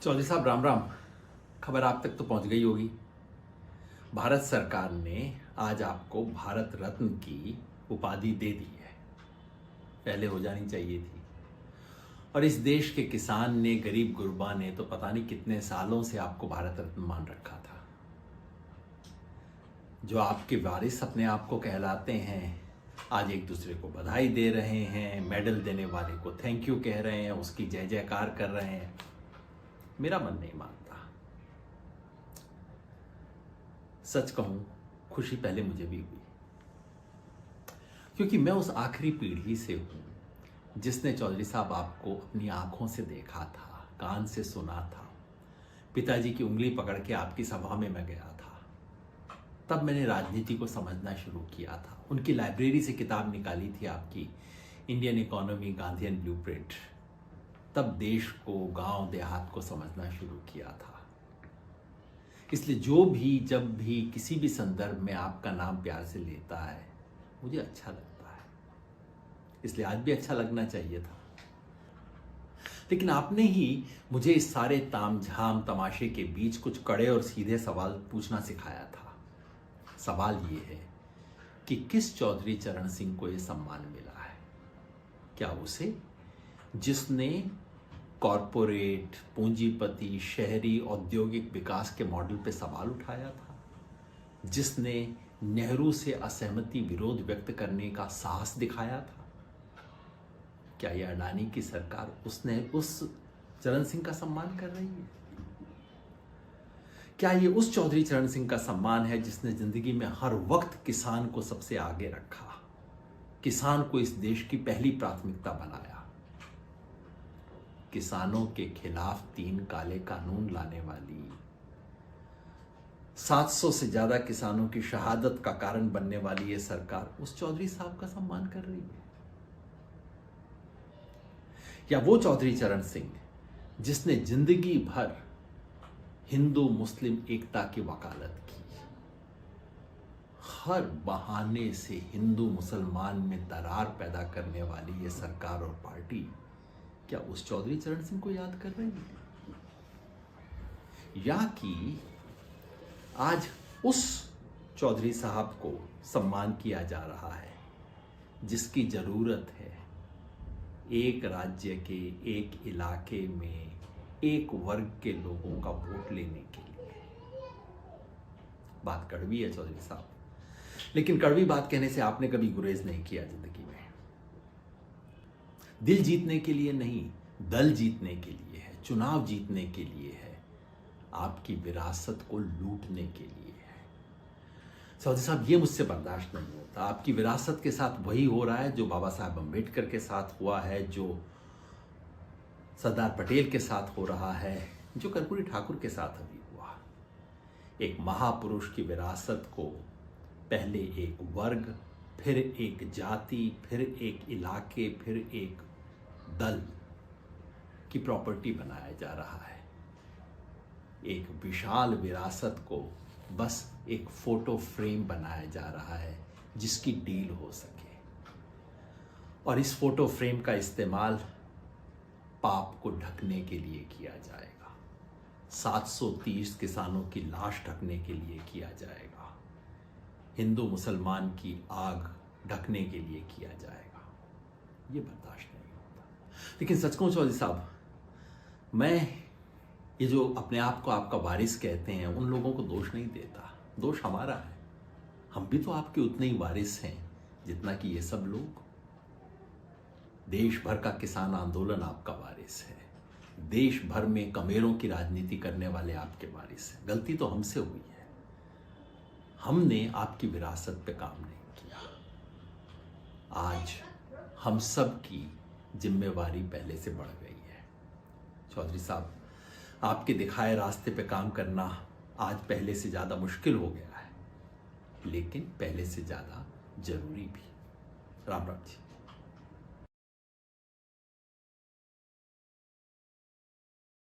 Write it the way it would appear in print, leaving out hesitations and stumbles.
चौधरी साहब राम राम। खबर आप तक तो पहुंच गई होगी। भारत सरकार ने आज आपको भारत रत्न की उपाधि दे दी है। पहले हो जानी चाहिए थी। और इस देश के किसान ने, गरीब गुरबा ने तो पता नहीं कितने सालों से आपको भारत रत्न मान रखा था। जो आपके वारिस अपने आप को कहलाते हैं, आज एक दूसरे को बधाई दे रहे हैं, मेडल देने वाले को थैंक यू कह रहे हैं, उसकी जय जयकार कर रहे हैं। मेरा मन नहीं मानता। सच कहूं, खुशी पहले मुझे भी हुई, क्योंकि मैं उस आखिरी पीढ़ी से हूं जिसने चौधरी साहब आपको अपनी आंखों से देखा था, कान से सुना था। पिताजी की उंगली पकड़ के आपकी सभा में मैं गया था। तब मैंने राजनीति को समझना शुरू किया था। उनकी लाइब्रेरी से किताब निकाली थी आपकी, इंडियन इकोनॉमी, गांधीयन ब्लूप्रिंट। तब देश को, गांव देहात को समझना शुरू किया था। इसलिए जो भी, जब भी, किसी भी संदर्भ में आपका नाम प्यार से लेता है, मुझे अच्छा लगता है। इसलिए आज भी अच्छा लगना चाहिए था। लेकिन आपने ही मुझे इस सारे तामझाम तमाशे के बीच कुछ कड़े और सीधे सवाल पूछना सिखाया था। सवाल ये है कि किस चौधरी चरण सिंह को यह सम्मान मिला है? क्या उसे, जिसने कॉरपोरेट, पूंजीपति, शहरी, औद्योगिक विकास के मॉडल पे सवाल उठाया था, जिसने नेहरू से असहमति, विरोध व्यक्त करने का साहस दिखाया था? क्या यह अडानी की सरकार उस चरण सिंह का सम्मान कर रही है? क्या ये उस चौधरी चरण सिंह का सम्मान है जिसने जिंदगी में हर वक्त किसान को सबसे आगे रखा, किसान को इस देश की पहली प्राथमिकता बनाया, किसानों के खिलाफ 3 काले कानून लाने वाली, 700 से ज्यादा किसानों की शहादत का कारण बनने वाली ये सरकार उस चौधरी साहब का सम्मान कर रही है? या वो चौधरी चरण सिंह जिसने जिंदगी भर हिंदू मुस्लिम एकता की वकालत की, हर बहाने से हिंदू मुसलमान में दरार पैदा करने वाली ये सरकार और पार्टी, क्या उस चौधरी चरण सिंह को याद कर रही है? या कि आज उस चौधरी साहब को सम्मान किया जा रहा है जिसकी जरूरत है एक राज्य के, एक इलाके में, एक वर्ग के लोगों का वोट लेने के लिए? बात कड़वी है चौधरी साहब, लेकिन कड़वी बात कहने से आपने कभी गुरेज नहीं किया जिंदगी में। दिल जीतने के लिए नहीं, दल जीतने के लिए है, चुनाव जीतने के लिए है, आपकी विरासत को लूटने के लिए है। चौधरी साहब, ये मुझसे बर्दाश्त नहीं होता। आपकी विरासत के साथ वही हो रहा है जो बाबा साहब अम्बेडकर के साथ हुआ है, जो सरदार पटेल के साथ हो रहा है, जो कर्पूरी ठाकुर के साथ अभी हुआ। एक महापुरुष की विरासत को पहले एक वर्ग, फिर एक जाति, फिर एक इलाके, फिर एक दल की प्रॉपर्टी बनाया जा रहा है। एक विशाल विरासत को बस एक फोटो फ्रेम बनाया जा रहा है जिसकी डील हो सके, और इस फोटो फ्रेम का इस्तेमाल पाप को ढकने के लिए किया जाएगा, 730 किसानों की लाश ढकने के लिए किया जाएगा, हिंदू मुसलमान की आग ढकने के लिए किया जाएगा। ये बर्दाश्त नहीं होता। लेकिन सच कहूं चौधरी साहब, मैं ये जो अपने आप को आपका वारिस कहते हैं, उन लोगों को दोष नहीं देता। दोष हमारा है। हम भी तो आपके उतने ही वारिस हैं जितना कि ये सब लोग। देश भर का किसान आंदोलन आपका वारिस है। देश भर में कमेरों की राजनीति करने वाले आपके वारिस हैं। गलती तो हमसे हुई है, हमने आपकी विरासत पे काम नहीं किया। आज हम सब की जिम्मेवारी पहले से बढ़ गई है। चौधरी साहब, आपके दिखाए रास्ते पे काम करना आज पहले से ज़्यादा मुश्किल हो गया है, लेकिन पहले से ज़्यादा जरूरी भी। राम राम जी।